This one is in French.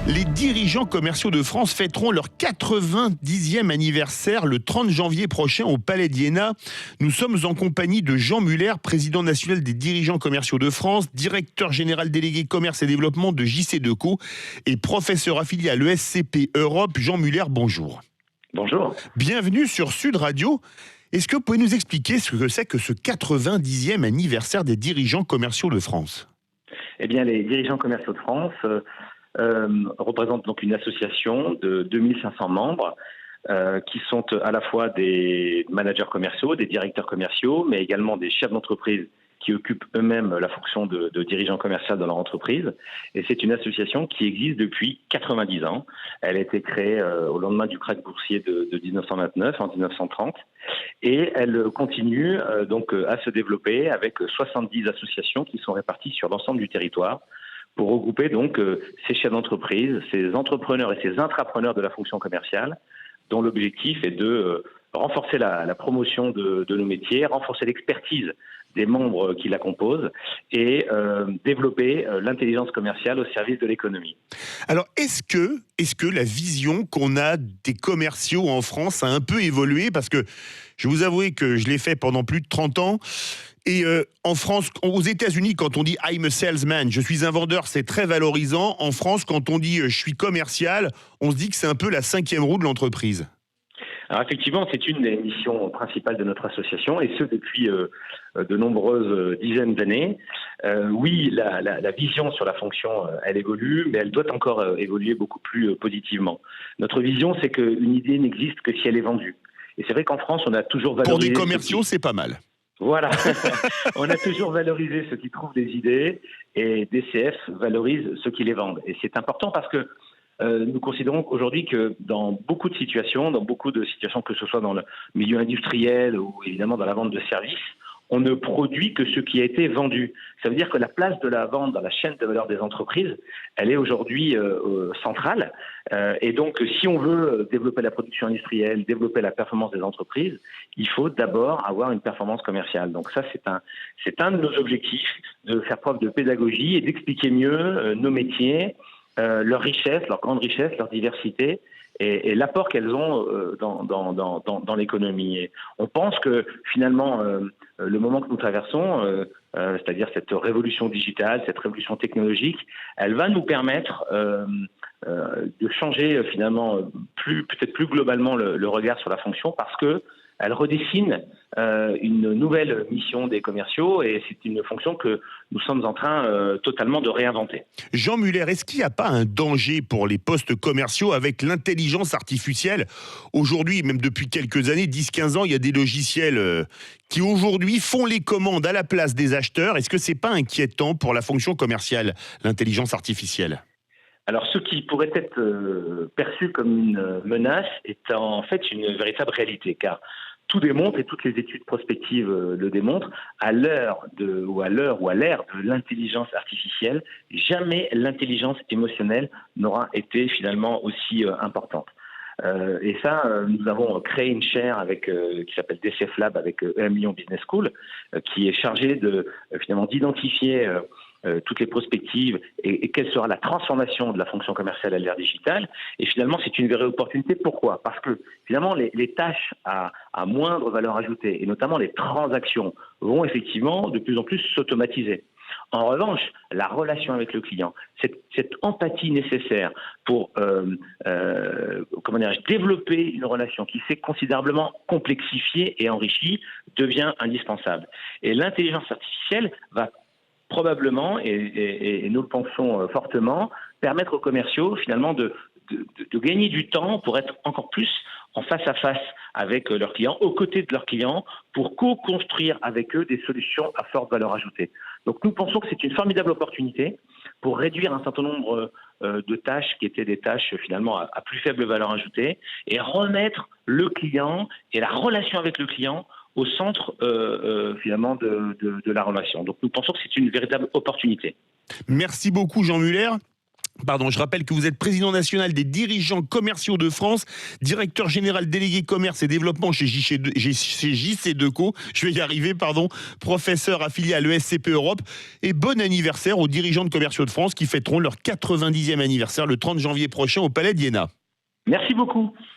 Les dirigeants commerciaux de France fêteront leur 90e anniversaire le 30 janvier prochain au Palais d'Iéna. Nous sommes en compagnie de Jean Muller, président national des dirigeants commerciaux de France, directeur général délégué commerce et développement de JC Deco et professeur affilié à l'ESCP Europe. Jean Muller, bonjour. Bonjour. Bienvenue sur Sud Radio. Est-ce que vous pouvez nous expliquer ce que c'est que ce 90e anniversaire des dirigeants commerciaux de France ? Eh bien, les dirigeants commerciaux de France représentent donc une association de 2500 membres qui sont à la fois des managers commerciaux, des directeurs commerciaux, mais également des chefs d'entreprise qui occupent eux-mêmes la fonction de dirigeant commercial dans leur entreprise. Et c'est une association qui existe depuis 90 ans. Elle a été créée au lendemain du krach boursier de 1929, en 1930. Et elle continue donc à se développer avec 70 associations qui sont réparties sur l'ensemble du territoire pour regrouper donc ces chefs d'entreprise, ces entrepreneurs et ces intrapreneurs de la fonction commerciale, dont l'objectif est de renforcer la promotion de nos métiers, renforcer l'expertise des membres qui la composent et développer l'intelligence commerciale au service de l'économie. Alors, est-ce que la vision qu'on a des commerciaux en France a un peu évolué ? Parce que je vais vous avouer que je l'ai fait pendant plus de 30 ans. Et en France, aux États-Unis, quand on dit « I'm a salesman », je suis un vendeur, c'est très valorisant. En France, quand on dit « je suis commercial », on se dit que c'est un peu la 5e roue de l'entreprise. Alors effectivement, c'est une des missions principales de notre association, et ce depuis de nombreuses dizaines d'années. Oui, la vision sur la fonction, elle évolue, mais elle doit encore évoluer beaucoup plus positivement. Notre vision, c'est qu'une idée n'existe que si elle est vendue. Et c'est vrai qu'en France, on a toujours valorisé... Pour des commerciaux, c'est pas mal. Voilà, on a toujours valorisé ceux qui trouvent des idées, et DCF valorise ceux qui les vendent. Et c'est important parce que nous considérons aujourd'hui que dans beaucoup de situations, que ce soit dans le milieu industriel ou évidemment dans la vente de services, on ne produit que ce qui a été vendu. Ça veut dire que la place de la vente dans la chaîne de valeur des entreprises, elle est aujourd'hui centrale. Et donc, si on veut développer la production industrielle, développer la performance des entreprises, il faut d'abord avoir une performance commerciale. Donc ça, c'est un de nos objectifs, de faire preuve de pédagogie et d'expliquer mieux nos métiers, leur richesse, leur grande richesse, leur diversité et l'apport qu'elles ont dans l'économie. Et on pense que finalement, le moment que nous traversons, c'est-à-dire cette révolution digitale, cette révolution technologique, elle va nous permettre de changer finalement peut-être plus globalement le regard sur la fonction parce que elle redessine une nouvelle mission des commerciaux et c'est une fonction que nous sommes en train totalement de réinventer. Jean Muller, est-ce qu'il n'y a pas un danger pour les postes commerciaux avec l'intelligence artificielle ? Aujourd'hui, même depuis quelques années, 10-15 ans, il y a des logiciels qui aujourd'hui font les commandes à la place des acheteurs. Est-ce que ce n'est pas inquiétant pour la fonction commerciale, l'intelligence artificielle ? Alors, ce qui pourrait être perçu comme une menace est en fait une véritable réalité, car tout démontre, et toutes les études prospectives le démontrent, à l'ère ou à l'ère de l'intelligence artificielle, jamais l'intelligence émotionnelle n'aura été finalement aussi importante. Et ça, nous avons créé une chaire qui s'appelle DCF Lab avec EM Lyon Business School, qui est chargée finalement d'identifier toutes les prospectives et quelle sera la transformation de la fonction commerciale à l'ère digitale. Et finalement, c'est une vraie opportunité. Pourquoi ? Parce que finalement, les tâches à moindre valeur ajoutée, et notamment les transactions, vont effectivement de plus en plus s'automatiser. En revanche, la relation avec le client, cette empathie nécessaire pour développer une relation qui s'est considérablement complexifiée et enrichie devient indispensable. Et l'intelligence artificielle va probablement, et nous le pensons fortement, permettre aux commerciaux finalement de gagner du temps pour être encore plus en face à face avec leurs clients, aux côtés de leurs clients, pour co-construire avec eux des solutions à forte valeur ajoutée. Donc nous pensons que c'est une formidable opportunité pour réduire un certain nombre de tâches qui étaient des tâches finalement à plus faible valeur ajoutée et remettre le client et la relation avec le client au centre finalement de la relation. Donc nous pensons que c'est une véritable opportunité. Merci beaucoup Jean Muller. Pardon, je rappelle que vous êtes président national des dirigeants commerciaux de France, directeur général délégué commerce et développement chez JC Deco. Je vais y arriver, pardon. Professeur affilié à l'ESCP Europe. Et bon anniversaire aux dirigeants de commerciaux de France qui fêteront leur 90e anniversaire le 30 janvier prochain au Palais d'Iéna. Merci beaucoup.